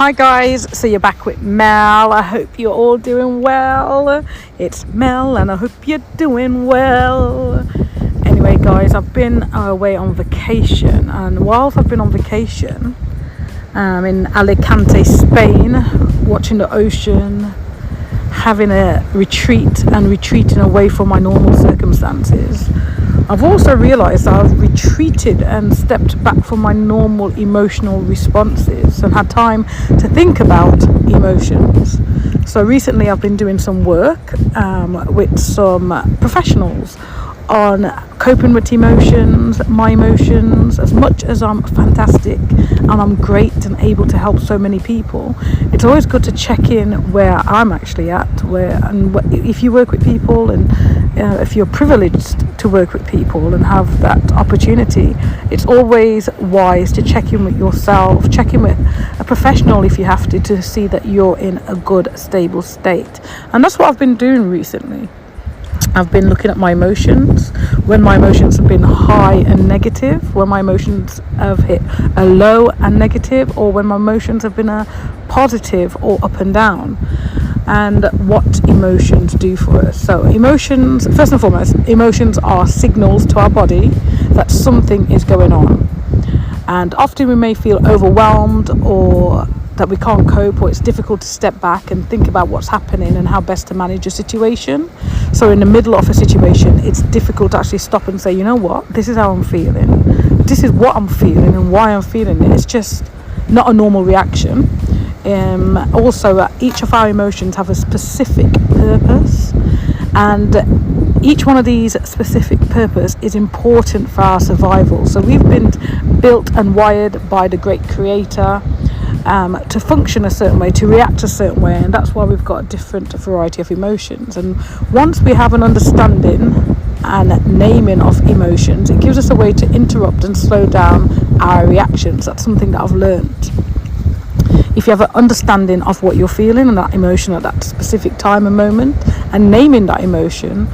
Hi guys, so you're back with Mel. I hope you're all doing well. It's Mel and I hope you're doing well. Anyway guys, I've been away on vacation, and whilst I've been on vacation in Alicante, Spain, watching the ocean, having a retreat and retreating away from my normal circumstances, I've also realised that I've retreated and stepped back from my normal emotional responses and had time to think about emotions. So recently I've been doing some work with some professionals on coping with emotions, my emotions. As much as I'm fantastic and I'm great and able to help so many people, it's always good to check in where I'm actually at, if you work with people, and if you're privileged to work with people and have that opportunity, it's always wise to check in with yourself, check in with a professional if you have to see that you're in a good, stable state. And that's what I've been doing recently. I've been looking at my emotions, when my emotions have been high and negative, when my emotions have hit a low and negative, or when my emotions have been a positive or up and down, and what emotions do for us. So emotions, first and foremost, emotions are signals to our body that something is going on. And often we may feel overwhelmed, or that we can't cope, or it's difficult to step back and think about what's happening and how best to manage a situation. So in the middle of a situation, it's difficult to actually stop and say, you know what, this is how I'm feeling, this is what I'm feeling and why I'm feeling it. It's just not a normal reaction. Also, each of our emotions have a specific purpose, and each one of these specific purpose is important for our survival. So we've been built and wired by the great creator to function a certain way, to react a certain way, and that's why we've got a different variety of emotions. And once we have an understanding and naming of emotions, it gives us a way to interrupt and slow down our reactions. That's something that I've learned. If you have an understanding of what you're feeling and that emotion at that specific time and moment, and naming that emotion,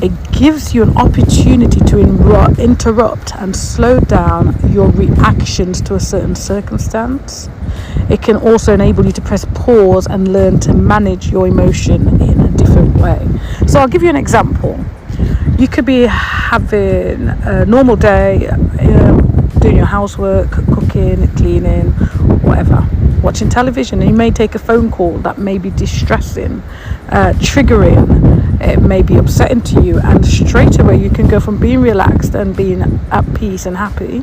it gives you an opportunity to interrupt and slow down your reactions to a certain circumstance. It can also enable you to press pause and learn to manage your emotion in a different way. So I'll give you an example. You could be having a normal day, doing your housework, cooking, cleaning, whatever, watching television, and you may take a phone call that may be distressing, triggering, it may be upsetting to you, and straight away you can go from being relaxed and being at peace and happy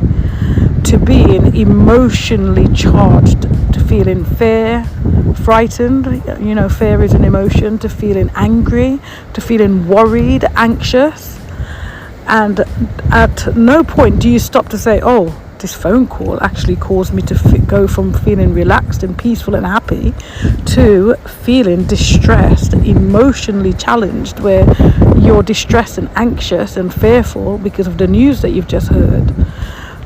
to being emotionally charged, to feeling fear, frightened, fear is an emotion, to feeling angry, to feeling worried, anxious. And at no point do you stop to say, oh, this phone call actually caused me to go from feeling relaxed and peaceful and happy to feeling distressed, emotionally challenged, where you're distressed and anxious and fearful because of the news that you've just heard.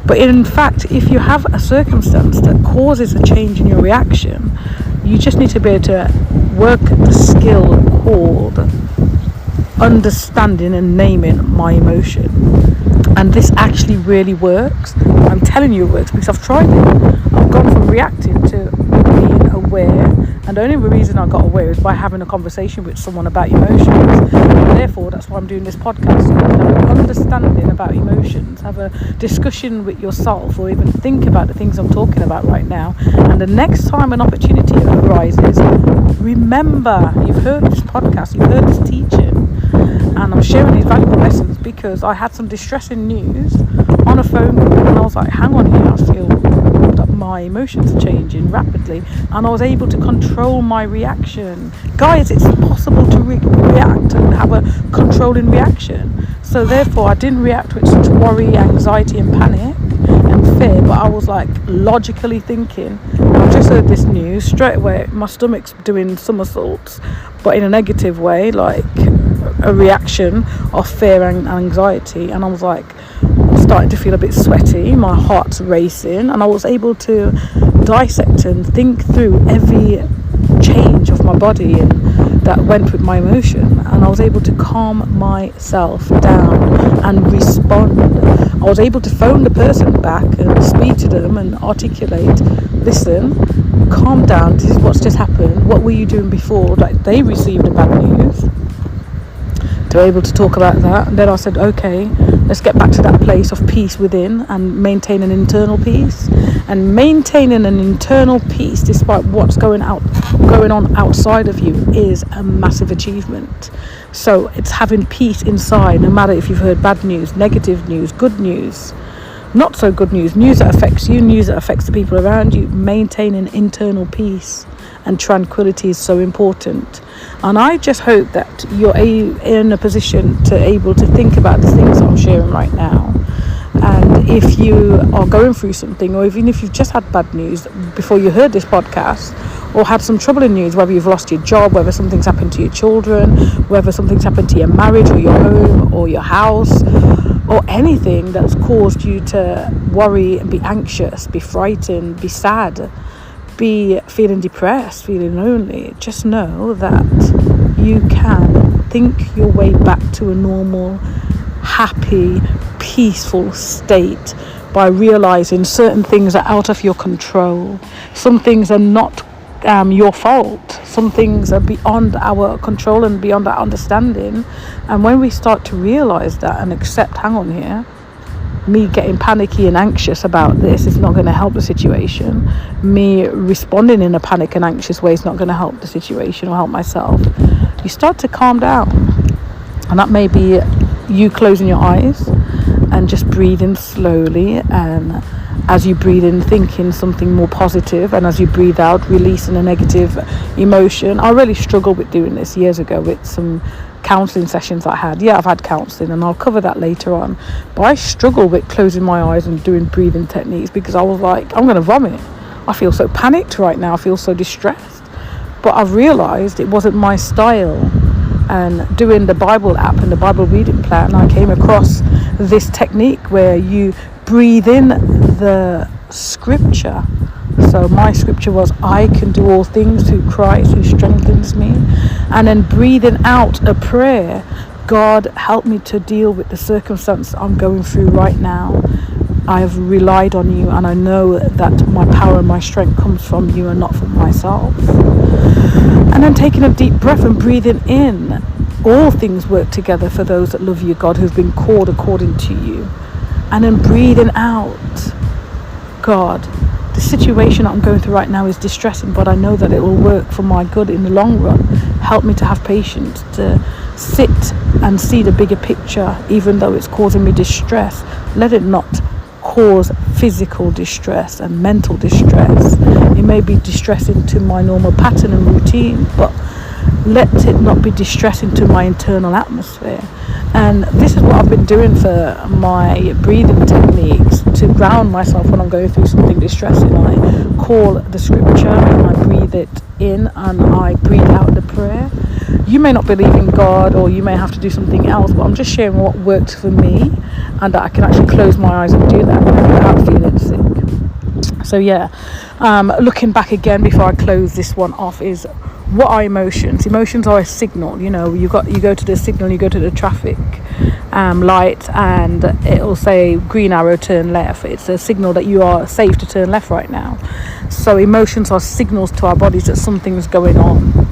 But in fact, if you have a circumstance that causes a change in your reaction, you just need to be able to work the skill called understanding and naming my emotion. And this actually really works. I'm telling you it works because I've tried it. I've gone from reacting to being aware, and the only reason I got aware is by having a conversation with someone about emotions. And therefore, that's why I'm doing this podcast, so you can have an understanding about emotions, have a discussion with yourself, or even think about the things I'm talking about right now. And the next time an opportunity arises, remember, you've heard this podcast, you've heard this teaching, and I'm sharing these valuable lessons because I had some distressing news on a phone call, and I was like, hang on here, I feel that my emotions are changing rapidly, and I was able to control my reaction. Guys, it's possible to react and have a controlling reaction. So therefore, I didn't react with such worry, anxiety and panic and fear, but I was like logically thinking, I've just heard this news, straight away my stomach's doing somersaults, but in a negative way, like a reaction of fear and anxiety. And I was like, I'm starting to feel a bit sweaty, my heart's racing, and I was able to dissect and think through every change of my body and that went with my emotion, and I was able to calm myself down and respond. I was able to phone the person back and speak to them and articulate, listen, calm down, this is what's just happened, what were you doing before like they received the bad news, to be able to talk about that. And then I said, okay, let's get back to that place of peace within and maintain an internal peace. And maintaining an internal peace despite what's going on outside of you is a massive achievement. So it's having peace inside, no matter if you've heard bad news, negative news, good news, not so good news, news that affects you, news that affects the people around you. Maintaining internal peace and tranquility is so important. And I just hope that you're in a position to able to think about the things I'm sharing right now. And if you are going through something, or even if you've just had bad news before you heard this podcast, or had some troubling news, whether you've lost your job, whether something's happened to your children, whether something's happened to your marriage or your home or your house, or anything that's caused you to worry and be anxious, be frightened, be sad, be feeling depressed, feeling lonely, just know that you can think your way back to a normal, happy, peaceful state by realizing certain things are out of your control. Some things are not your fault. Some things are beyond our control and beyond our understanding. And when we start to realize that and accept, hang on here, me getting panicky and anxious about this is not going to help the situation. Me responding in a panic and anxious way is not going to help the situation or help myself. You start to calm down. And that may be you closing your eyes and just breathing slowly, and as you breathe in, thinking something more positive, and as you breathe out, releasing a negative emotion. I really struggled with doing this years ago with some counselling sessions I had. Yeah, I've had counselling, and I'll cover that later on. But I struggled with closing my eyes and doing breathing techniques because I was like, I'm going to vomit. I feel so panicked right now. I feel so distressed. But I've realised it wasn't my style. And doing the Bible app and the Bible reading plan, I came across this technique where you breathe in the scripture. So my scripture was, I can do all things through Christ who strengthens me. And then breathing out a prayer, God, help me to deal with the circumstance I'm going through right now. I have relied on you, and I know that my power and my strength comes from you and not from myself. And then taking a deep breath and breathing in, all things work together for those that love you, God, who've been called according to you. And then breathing out, God, the situation I'm going through right now is distressing, but I know that it will work for my good in the long run. Help me to have patience, to sit and see the bigger picture, even though it's causing me distress. Let it not cause physical distress and mental distress. It may be distressing to my normal pattern and routine, but let it not be distressing to my internal atmosphere. And this is what I've been doing for my breathing techniques to ground myself when I'm going through something distressing. I call the scripture and I breathe it in and I breathe out the prayer. You may not believe in God, or you may have to do something else, but I'm just sharing what worked for me, and that I can actually close my eyes and do that without feeling sick. So yeah, looking back again before I close this one off, is what are emotions? Emotions are a signal. You know, you go to the signal, you go to the traffic light, and it'll say green arrow, turn left. It's a signal that you are safe to turn left right now. So emotions are signals to our bodies that something's going on.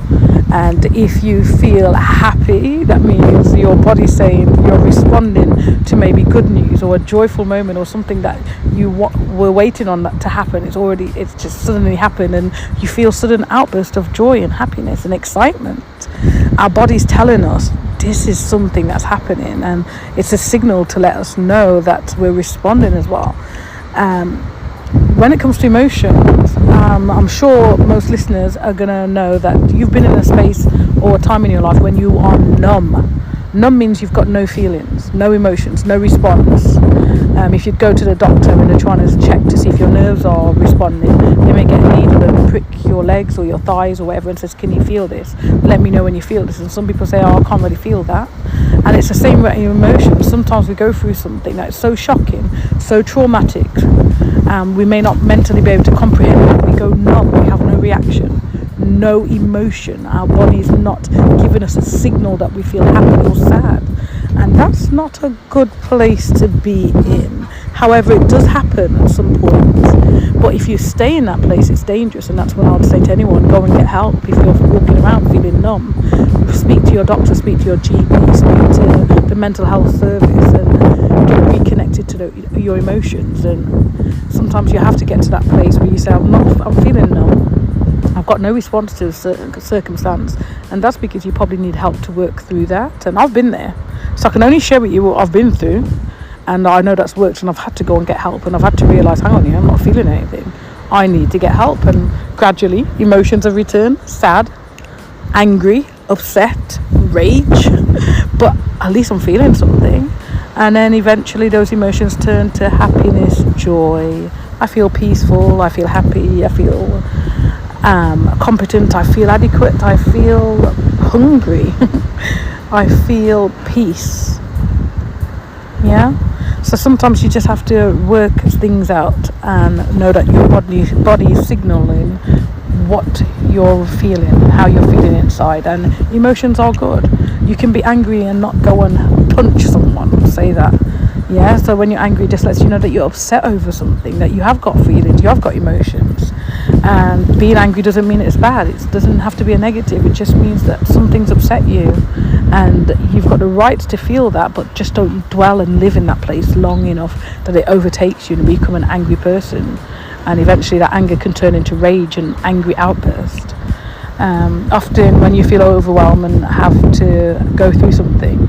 And if you feel happy, that means your body's saying you're responding to maybe good news or a joyful moment or something that you were waiting on that to happen. It's just suddenly happened, and you feel sudden outburst of joy and happiness and excitement. Our body's telling us this is something that's happening, and it's a signal to let us know that we're responding as well. When it comes to emotions, I'm sure most listeners are going to know that you've been in a space or a time in your life when you are numb. Numb means you've got no feelings, no emotions, no response. If you go to the doctor and they're trying to check to see if your nerves are responding, they may get a needle and prick your legs or your thighs or whatever and says, can you feel this? Let me know when you feel this. And some people say, oh, I can't really feel that. And it's the same with your emotions. Sometimes we go through something that's so shocking, so traumatic, we may not mentally be able to comprehend it. We go numb, we have no reaction, no emotion. Our body's not giving us a signal that we feel happy or sad. And that's not a good place to be in. However, it does happen at some point. But if you stay in that place, it's dangerous. And that's what I would say to anyone: go and get help. If you're walking around feeling numb, speak to your doctor, speak to your GP, speak to the mental health service, and get reconnected to your emotions. And sometimes you have to get to that place where you say, I'm feeling numb, I've got no response to a certain circumstance, and that's because you probably need help to work through that. And I've been there, so I can only share with you what I've been through, and I know that's worked, and I've had to go and get help, and I've had to realise, hang on here, I'm not feeling anything, I need to get help. And gradually emotions have returned: sad, angry, upset, rage, but at least I'm feeling something. And then eventually those emotions turn to happiness, joy. I feel peaceful, I feel happy, I feel competent, I feel adequate, I feel hungry, I feel peace. Yeah. So sometimes you just have to work things out and know that your body is signaling what you're feeling, how you're feeling inside. And emotions are good. You can be angry and not go and punch someone, say that. Yeah, so when you're angry, it just lets you know that you're upset over something, that you have got feelings, you have got emotions. And being angry doesn't mean it's bad. It doesn't have to be a negative. It just means that something's upset you, and you've got the right to feel that, but just don't dwell and live in that place long enough that it overtakes you and you become an angry person. And eventually that anger can turn into rage and angry outburst. Often when you feel overwhelmed and have to go through something,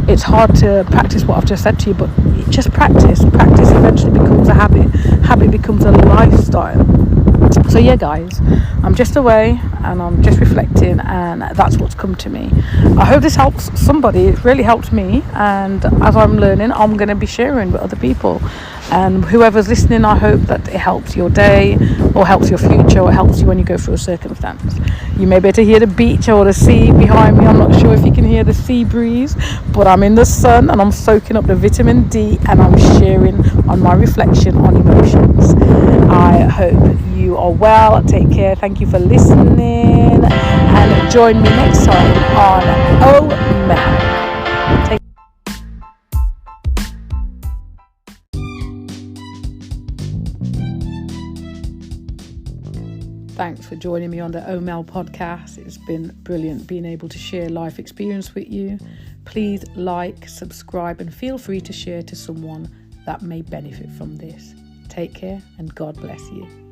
it's hard to practice what I've just said to you, but just practice eventually becomes a habit becomes a lifestyle. So yeah, guys, I'm just away and I'm just reflecting, and that's what's come to me. I hope this helps somebody. It really helped me, and as I'm learning, I'm going to be sharing with other people. And whoever's listening, I hope that it helps your day, or helps your future, or helps you when you go through a circumstance. You may be able to hear the beach or the sea behind me. I'm not sure if you can hear the sea breeze, but I'm in the sun and I'm soaking up the vitamin D, and I'm sharing on my reflection on emotions. I hope you are well. Take care. Thank you for listening, and join me next time on Oh Mel. Take Thanks for joining me on the OMEL podcast. It's been brilliant being able to share life experience with you. Please like, subscribe, and feel free to share to someone that may benefit from this. Take care, and God bless you.